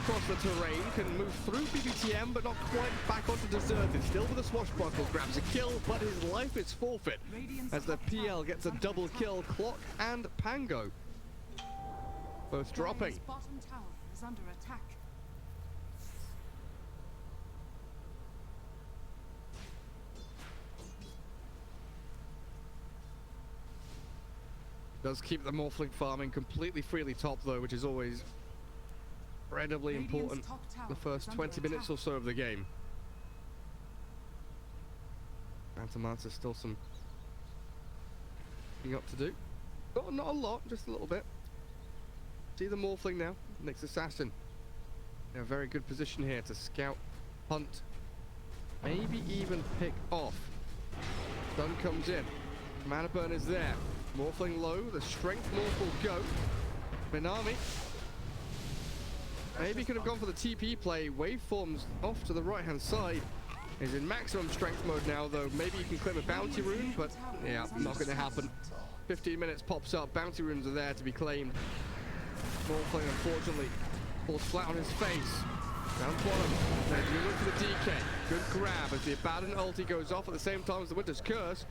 across the terrain, can move through BBTM, but not quite back onto Deserted. Still with a swashbuckle, grabs a kill, but his life is forfeit as the PL gets a double kill. Clock and Pango both dropping. Bottom tower is under attack. Does keep the Morphling farming completely freely top though, which is always incredibly important the first 20 minutes or so of the game. Phantomance is still some up to do. Not a lot, just a little bit. See the Morphling now, next assassin. In a very good position here to scout, hunt, maybe even pick off. Stun comes in. Mana burn is there. Morphling low, the strength morph will go. Minami maybe could have gone for the TP play. Waveforms off to the right hand side. Is in maximum strength mode now though. Maybe you can claim a bounty rune, but yeah, not going to happen. 15 minutes pops up, bounty runes are there to be claimed. Morphling unfortunately falls flat on his face. Down bottom, they're doing for the DK. Good grab as the Abaddon ulti goes off at the same time as the Winter's Curse.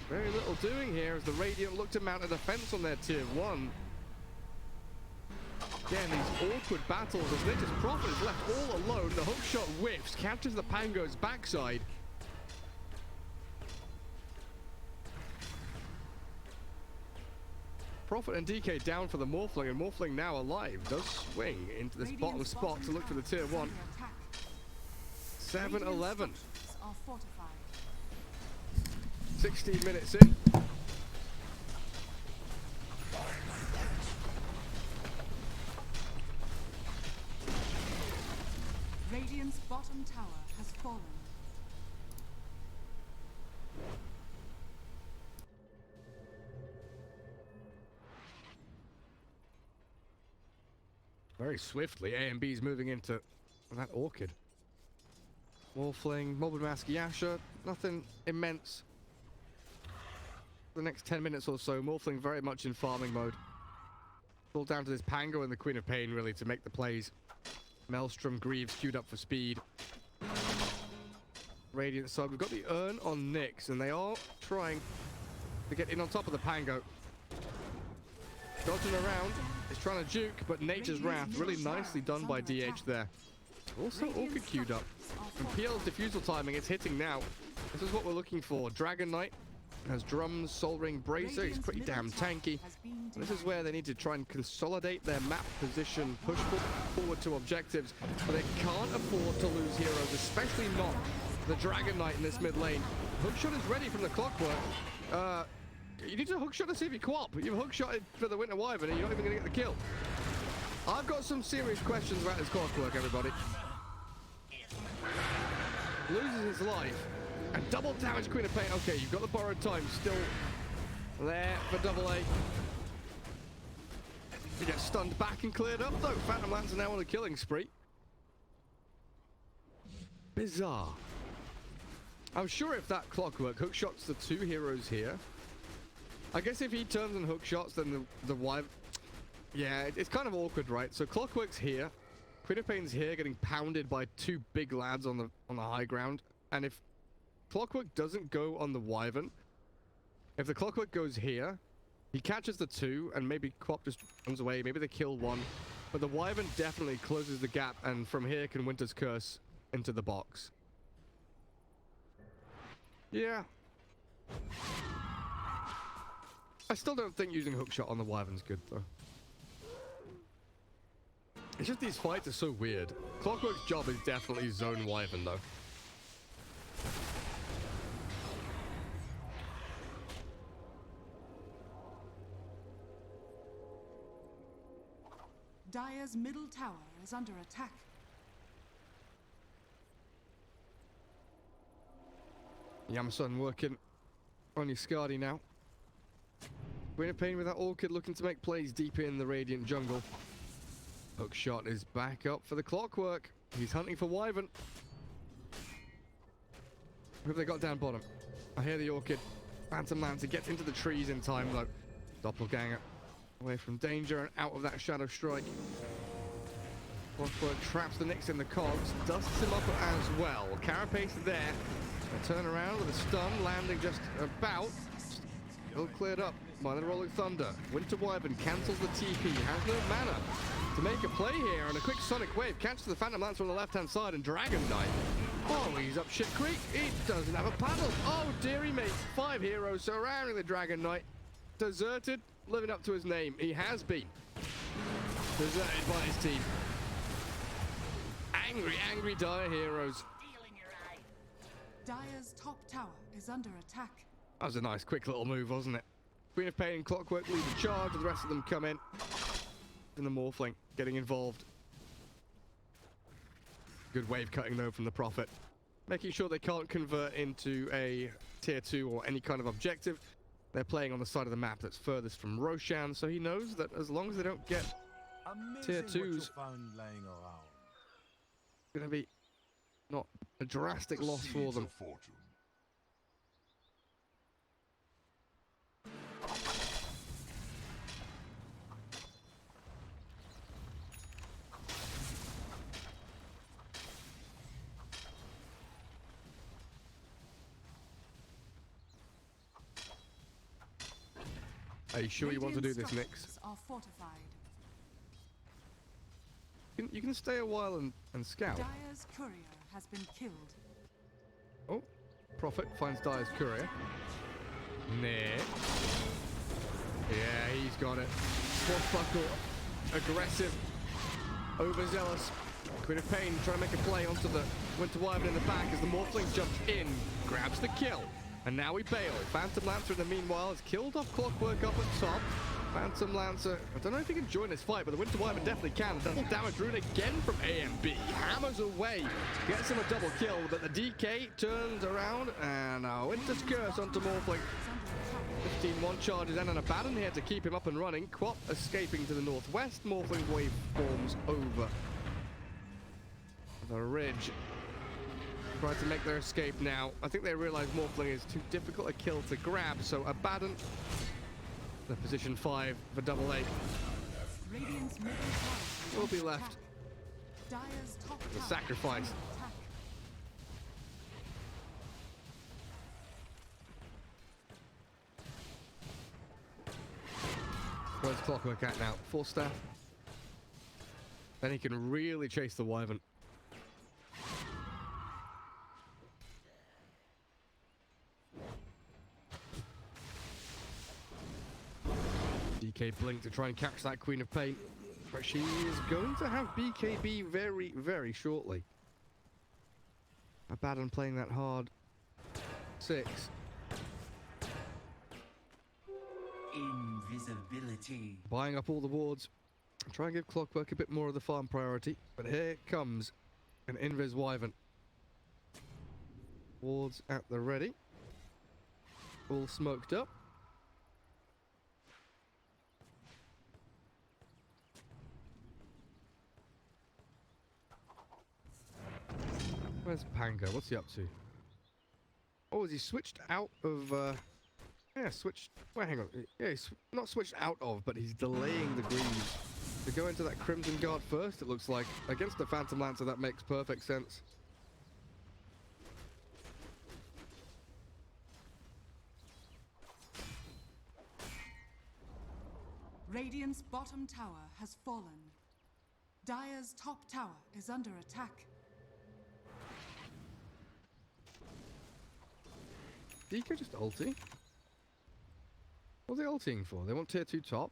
Very little doing here as the Radiant look to mount a defense on their tier 1. Again, these awkward battles as Nature's Prophet is left all alone. The hookshot whiffs, captures the Pango's backside. Prophet and DK down for the Morphling, and Morphling now alive. Does swing into this bottom spot to look for the tier 1. 7-11. 16 minutes in. Radiant's bottom tower has fallen. Very swiftly, A and B's moving into that Orchid. Morphling, Moblin Mask, Yasha, nothing immense. The next 10 minutes or so, Morphling very much in farming mode. It's all down to this Pango and the Queen of Pain really to make the plays. Maelstrom, Greaves queued up for speed. Radiant side, we've got the Urn on Nyx, and they are trying to get in on top of the Pango. Dodging around, is trying to juke, but Nature's Wrath, really nicely done by DH there. Also Orchid queued up. And PL's defusal timing, it's hitting now. This is what we're looking for. Dragon Knight has drums, Soul Ring, Bracer, he's pretty damn tanky. This is where they need to try and consolidate their map position, push forward to objectives, but they can't afford to lose heroes, especially not the Dragon Knight in this mid lane. Hookshot is ready from the Clockwork. You need to hookshot to see if you co-op. You've hookshotted for the Winter Wyvern and you're not even going to get the kill. I've got some serious questions about this Clockwork, everybody. Loses his life. And double damage Queen of Pain. Okay, you've got the borrowed time still there for double A. He gets stunned back and cleared up though. Phantom Lance are now on a killing spree. Bizarre. I'm sure if that Clockwork hookshots the two heroes here, I guess if he turns and hookshots, then the Wyvern... Yeah, it's kind of awkward, right? So Clockwork's here. Queen of Pain's here getting pounded by two big lads on the high ground. And if Clockwork doesn't go on the Wyvern, if the Clockwork goes here, he catches the two and maybe Quap just runs away. Maybe they kill one. But the Wyvern definitely closes the gap and from here can Winter's Curse into the box. Yeah. I still don't think using hookshot on the Wyvern's good though. It's just these fights are so weird. Clockwork's job is definitely zone Wyvern though. Dire's middle tower is under attack. Yamasun working on your Skadi now. Queen of Pain with that Orchid looking to make plays deep in the Radiant jungle. Hookshot is back up for the Clockwork. He's hunting for Wyvern. Who have they got down bottom? I hear the Orchid. Phantom Lance, it gets into the trees in time though. Doppelganger away from danger and out of that Shadow Strike. Clockwork traps the Nyx in the cogs, dusts him up as well. Carapace there. A turn around with a stun, landing just about. All cleared up by the Rolling Thunder. Winter Wyvern cancels the TP, has no mana to make a play here, and a quick Sonic Wave catches the Phantom Lancer on the left-hand side, and Dragon Knight. Oh, he's up shit creek. He doesn't have a paddle. Oh, dearie me. 5 heroes surrounding the Dragon Knight. Deserted, living up to his name. He has been deserted by his team. Angry, angry Dire heroes. Dire's top tower is under attack. That was a nice, quick little move, wasn't it? Queen of Pain and Clockwork lead the charge, and the rest of them come in. And the Morphling getting involved. Good wave cutting, though, from the Prophet. Making sure they can't convert into a tier 2 or any kind of objective. They're playing on the side of the map that's furthest from Roshan, so he knows that as long as they don't get tier 2s, it's going to be not a drastic loss for them. Are you sure you want to do this, Nyx? Are fortified. You can stay a while and scout. Dire's courier has been killed. Oh, Prophet finds Dire's courier. Nick. Yeah, he's got it. Swashbuckle, aggressive, overzealous. Queen of Pain trying to make a play onto the Winter Wyvern in the back as the Morphling jumps in, grabs the kill. And now we bail. Phantom Lancer in the meanwhile has killed off Clockwork up at top. Phantom Lancer, I don't know if he can join this fight, but the Winter Wyvern definitely can. Double damage rune again from AMB. Hammers away. Gets him a double kill, but the DK turns around and Winter's Curse onto Morphling. 15-1 charges and an Abaddon here to keep him up and running. Quap escaping to the northwest. Morphling wave forms over the ridge. Try to make their escape now. I think they realize Morphling is too difficult a kill to grab, so Abaddon, the position 5 for double A, Radiant's middle tower will be left. Dire's top The tower sacrifice. is under attack. Where's Clockwork at now? 4 staff. Then he can really chase the Wyvern. DK blink to try and catch that Queen of Pain, but she is going to have BKB very, very shortly. Abaddon playing that hard. 6. Invisibility. Buying up all the wards. Try and give Clockwork a bit more of the farm priority, but here comes an Invis Wyvern. Wards at the ready. All smoked up. Where's Pango? What's he up to? Oh, has he switched out of, yeah, switched... Wait, hang on. Yeah, he's not switched out of, but he's delaying the greaves to go into that Crimson Guard first, it looks like. Against the Phantom Lancer, that makes perfect sense. Radiant's bottom tower has fallen. Dire's top tower is under attack. DK just ulti? What are they ulting for? They want tier 2 top?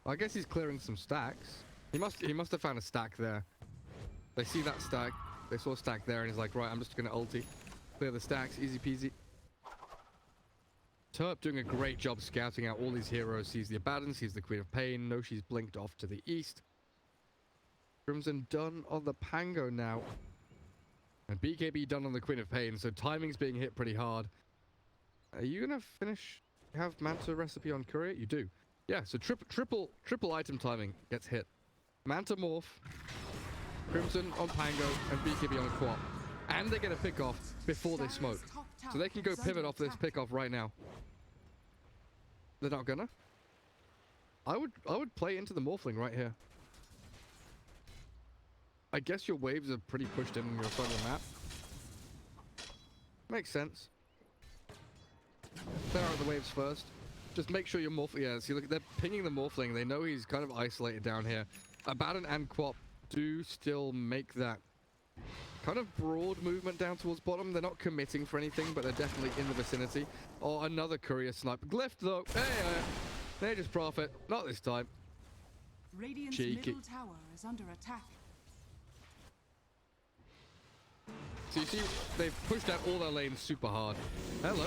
I guess he's clearing some stacks. He must have found a stack there. They see that stack. They saw a stack there and he's like, right, I'm just gonna ulti. Clear the stacks, easy peasy. Turp doing a great job scouting out all these heroes. Sees the Abaddon, sees the Queen of Pain. Knows she's blinked off to the east. Crimson done on the Pango now. And BKB done on the Queen of Pain, so timing's being hit pretty hard. Are you gonna finish? Have Manta recipe on courier? You do. Yeah, so triple item timing gets hit. Manta morph, Crimson on Pango, and BKB on Quap. And they get a pick off before they smoke. So they can go pivot off this pick off right now. They're not gonna. I would play into the Morphling right here. I guess your waves are pretty pushed in on your side of the map. Makes sense. Clear out the waves first. Just make sure your Morphling... Yeah, see, look, they're pinging the Morphling. They know he's kind of isolated down here. Abaddon and Quap do still make that kind of broad movement down towards bottom. They're not committing for anything, but they're definitely in the vicinity. Oh, another courier snipe. Glyph, though. Hey, Nature's Prophet. Not this time. Radiant's Cheeky. middle tower is under attack. So you see, they've pushed out all their lanes super hard. Hello.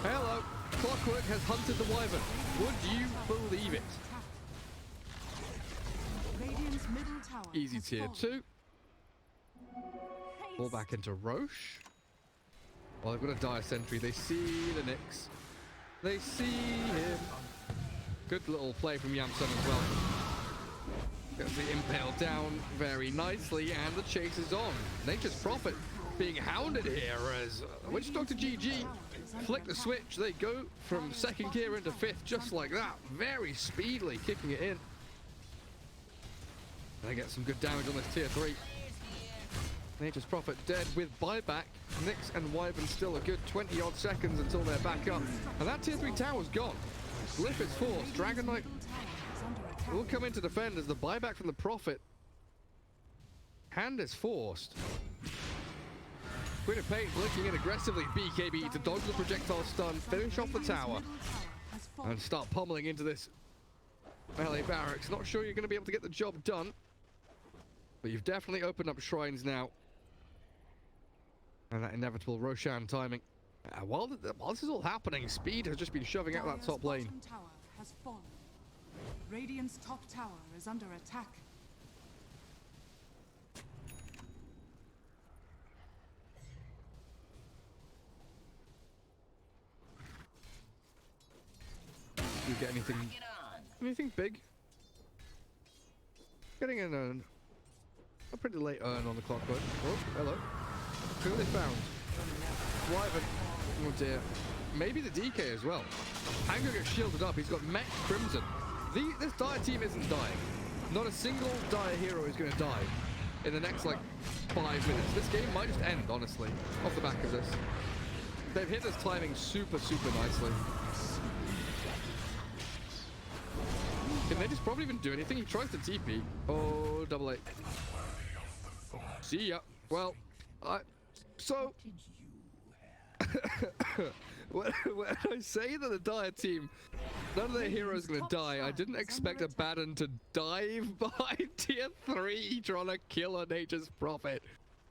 Hello. Clockwork has hunted the Wyvern. Would you believe it? Radiant's middle tower Easy has tier fallen. 2. Fall back into Roche. Well, they've got a dire sentry. They see the Nyx. They see him. Good little play from Yamsun as well. Gets the impale down very nicely, and the chase is on. Nature's Prophet being hounded here as Witch Doctor GG flick the switch. They go from second gear into fifth just like that. Very speedily kicking it in. They get some good damage on this tier 3. Nature's Prophet dead with buyback. Nyx and Wyvern still a good 20 odd seconds until they're back up. And that tier 3 tower's gone. Glyph is forced. Dragon Knight will come in to defend as the buyback from the Prophet. Hand is forced. Queen of Pain blinking in aggressively. BKB to dodge the projectile stun, finish off the tower, and start pummeling into this melee barracks. Not sure you're going to be able to get the job done, but you've definitely opened up shrines now. And that inevitable Roshan timing. While this is all happening, Speed has just been shoving out that top lane. Bottom tower has fallen. Radiant's top tower is under attack. Do you get anything big? Getting an urn. A pretty late urn on the Clockwork. Oh, hello. Who they found? Wyvern. Oh dear. Maybe the DK as well. Pango gets shielded up. He's got Mech Crimson. This Dire team isn't dying. Not a single Dire hero is going to die in the next, like, 5 minutes. This game might just end, honestly, off the back of this. They've hit this timing super, super nicely. Can they just probably even do anything? He tries to TP. Oh, double A. See ya. Well, so... when I say that the Dire team, none of their heroes are going to die, I didn't expect Abaddon to dive behind tier 3 trying to kill a Nature's Prophet.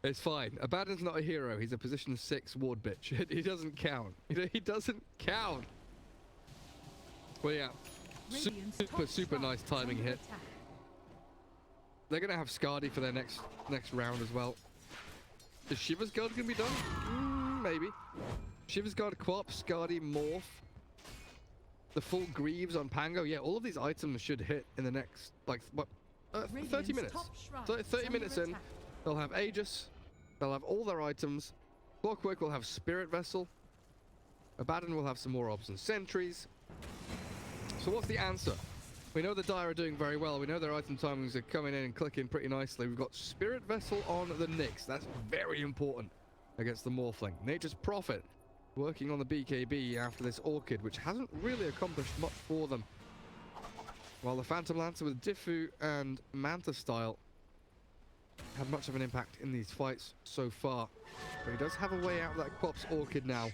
It's fine. Abaddon's not a hero. He's a position 6 ward bitch. He doesn't count. He doesn't count. Well, yeah. Super nice timing hit. They're going to have Skadi for their next round as well. Is Shiva's Guard going to be done? Maybe. Shiva's Guard, Quap, Skadi, Morph. The full Greaves on Pango. Yeah, all of these items should hit in the next, like, what? 30 minutes. 30 minutes in, they'll have Aegis. They'll have all their items. Clockwork will have Spirit Vessel. Abaddon will have some more orbs and sentries. So what's the answer? We know the Dire are doing very well. We know their item timings are coming in and clicking pretty nicely. We've got Spirit Vessel on the Nyx. That's very important against the Morphling. Nature's Prophet working on the BKB after this Orchid, which hasn't really accomplished much for them. While the Phantom Lancer with Diffu and Manta style had much of an impact in these fights so far. But he does have a way out of that Quap's Orchid now.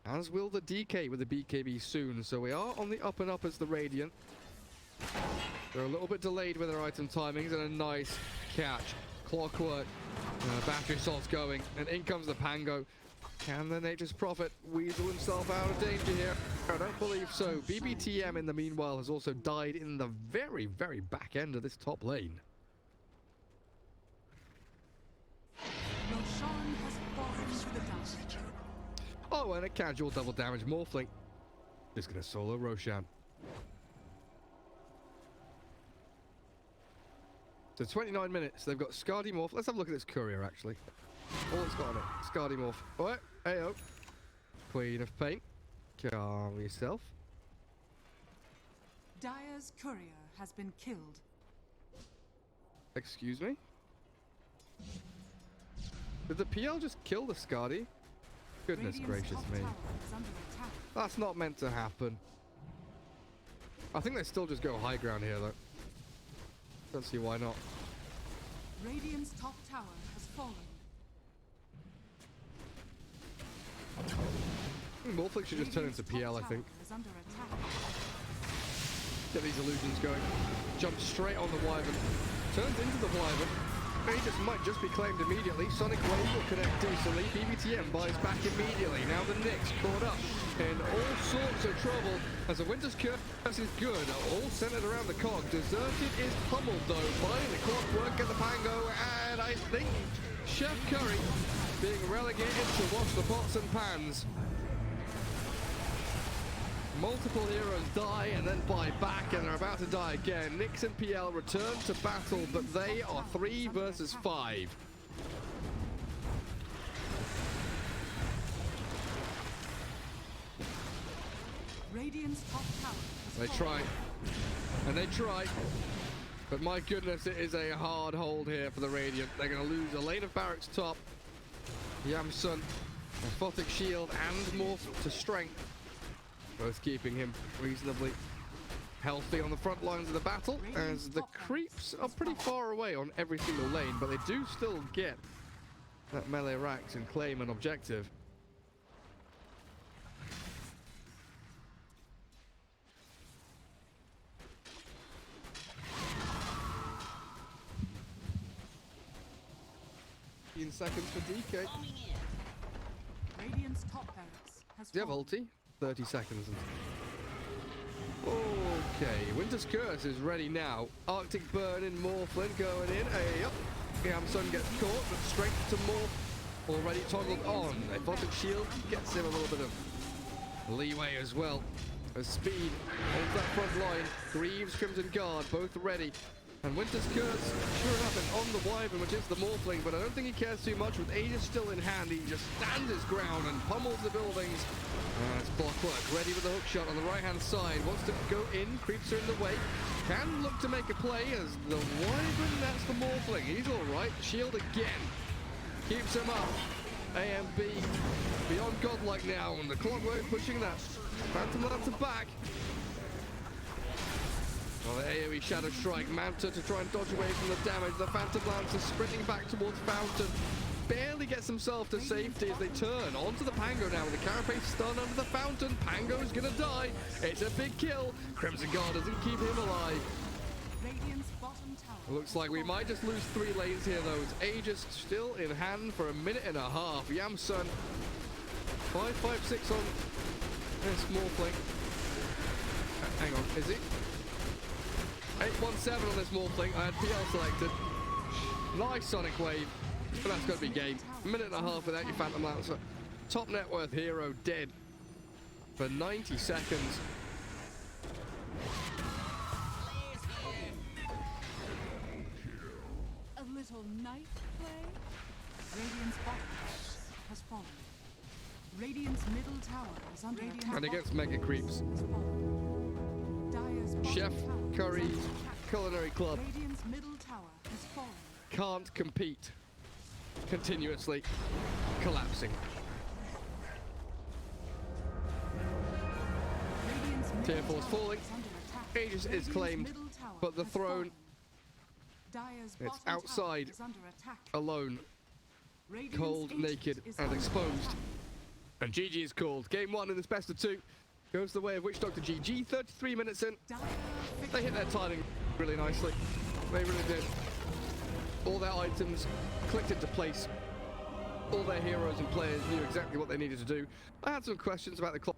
As will the DK with the BKB soon. So we are on the up and up as the Radiant. They're a little bit delayed with their item timings, and a nice catch. Clockwork. Battery assault's going, and in comes the Pango. Can the Nature's Prophet weasel himself out of danger here? I don't believe so. BBTM in the meanwhile has also died in the very, very back end of this top lane. Roshan has fallen to the damage. Oh, and a casual double damage Morphling. Just gonna solo Roshan. So 29 minutes, they've got Skadi Morph. Let's have a look at this courier, actually. All it's got on it. Skadi Morph. Alright, ayo. Queen of Pain. Calm yourself. Dire's courier has been killed. Excuse me? Did the PL just kill the Skadi? Goodness Radiant's gracious top me. tower is under attack. That's not meant to happen. I think they still just go high ground here though. Don't see why not. Radiant's top tower has fallen. Morphling should just turn into Radiant's PL, I top think. tower is under attack. Get these illusions going. Jump straight on the Wyvern. Turns into the Wyvern. Aegis might just be claimed immediately. Sonic Wave will connect decently. BBTM buys back immediately. Now the Nyx caught up in all sorts of trouble as the Winter's Curse is good. All centered around the cog. Deserted is pummeled though by the Clockwork and the Pango, and I think Chef Curry being relegated to wash the pots and pans. Multiple heroes die and then buy back, and they're about to die again. Nyx and PL return to battle, but they are 3 versus 5. Radiant's top tower has They fallen. try, and they try, but my goodness, it is a hard hold here for the Radiant. They're going to lose a lane of barracks top, Yamsun, Aphotic Shield, and Morph to strength. Both keeping him reasonably healthy on the front lines of the battle, as the creeps are pretty far away on every single lane, but they do still get that melee racks and claim an objective. In seconds for DK. Radiant's top barracks has Do you have fallen. ulti? 30 seconds. Okay, Winter's Curse is ready now. Arctic Burn in Morphling going in. Hey, up. Yamsun gets caught, but strength to Morph already toggled on. Aphotic Shield gets him a little bit of leeway as well. As speed holds that front line. Greaves, Crimson Guard, both ready. And Winter's Curse, sure enough, is on the Wyvern, which is the Morphling, but I don't think he cares too much. With Aegis still in hand, he just stands his ground and pummels the buildings. It's Clockwork, ready with the hook shot on the right-hand side. Wants to go in, creeps are in the way. Can look to make a play as the Wyvern, that's the Morphling. He's all right. Shield again. Keeps him up. AMB beyond godlike now, and the Clockwork pushing that Phantom Lancer back. Well, the AoE Shadow Strike, Manta to try and dodge away from the damage. The Phantom Lancer sprinting back towards Fountain. Barely gets himself to safety as they turn onto the Pango now with the Carapace stun under the Fountain. Pango's gonna die. It's a big kill. Crimson Guard doesn't keep him alive. Radiant's bottom tower. Looks like we might just lose 3 lanes here though. It's Aegis still in hand for a minute and a half. Yamsun 5-5-6 on this Morphling. Hang on, is he? 8-1-7 on this Morphling. I had PL selected. Nice Sonic Wave. But that's got to be game. A minute and a half without your Phantom Lancer. Top net worth hero dead for 90 seconds. A little knife play. Radiant's bottom has fallen. Radiant's middle tower is under attack. And against Mega Creeps. Dire's bottom Chef tower is Curry under attack. Culinary Club Radiant's middle tower has fallen. can't compete. Continuously collapsing. Radiant's middle Tier 4's tower falling. is under attack. Aegis is Radiant's claimed, middle tower but the has throne fallen. Dire's it's bottom tower outside, is under attack. alone, Radiant's cold, ancient naked, is and under exposed. attack. And GG is called. Game 1 in this best of 2 goes the way of Witch Doctor GG. 33 minutes in. Dire They hit their timing really nicely. They really did. All their items clicked into place. All their heroes and players knew exactly what they needed to do. I had some questions about the clock.